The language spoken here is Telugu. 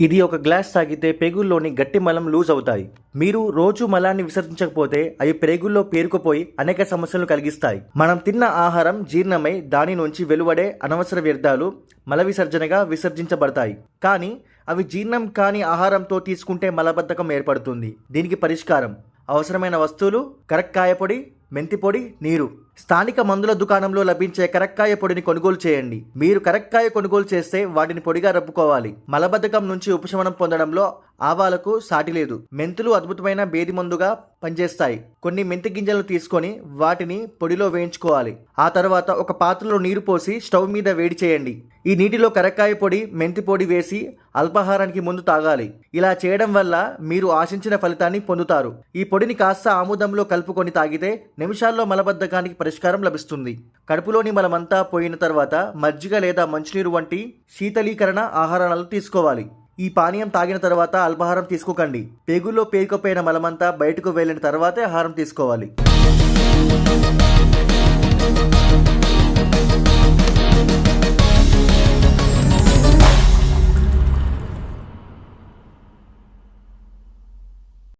ఇది ఒక గ్లాస్ తాగితే పేగుల్లోని గట్టి మలం లూజ్ అవుతాయి. మీరు రోజు మలాన్ని విసర్జించకపోతే అవి పేగుల్లో పేరుకుపోయి అనేక సమస్యలను కలిగిస్తాయి. మనం తిన్న ఆహారం జీర్ణమై దాని నుంచి వెలువడే అనవసర వ్యర్థాలు మల విసర్జనగా విసర్జించబడతాయి. కానీ అవి జీర్ణం కాని ఆహారంతో తీసుకుంటే మలబద్ధకం ఏర్పడుతుంది. దీనికి పరిష్కారం అవసరమైన వస్తువులు: కరక్కాయ పొడి, మెంతి పొడి, నీరు. స్థానిక మందుల దుకాణంలో లభించే కరక్కాయ పొడిని కొనుగోలు చేయండి. మీరు కరక్కాయ కొనుగోలు చేస్తే వాటిని పొడిగా రబ్బుకోవాలి. మలబద్ధకం నుంచి ఉపశమనం పొందడంలో ఆవాలకు సాటి లేదు. మెంతులు అద్భుతమైన భేది మందుగా పనిచేస్తాయి. కొన్ని మెంతి గింజలను తీసుకొని వాటిని పొడిలో వేయించుకోవాలి. ఆ తర్వాత ఒక పాత్రలో నీరు పోసి స్టవ్ మీద వేడి చేయండి. ఈ నీటిలో కరక్కాయ పొడి, మెంతి పొడి వేసి అల్పాహారానికి ముందు తాగాలి. ఇలా చేయడం వల్ల మీరు ఆశించిన ఫలితాన్ని పొందుతారు. ఈ పొడిని కాస్త ఆముదంలో కలుపుకొని తాగితే నిమిషాల్లో మలబద్ధకానికి పరిష్కారం లభిస్తుంది. కడుపులోని మలమంతా పోయిన తర్వాత మజ్జిగ లేదా మంచినీరు వంటి శీతలీకరణ ఆహారాలను తీసుకోవాలి. ఈ పానీయం తాగిన తర్వాత అల్పాహారం తీసుకోకండి. పేగుల్లో పేరుకుపోయిన మలమంతా బయటకు వెళ్ళిన తర్వాతే ఆహారం తీసుకోవాలి.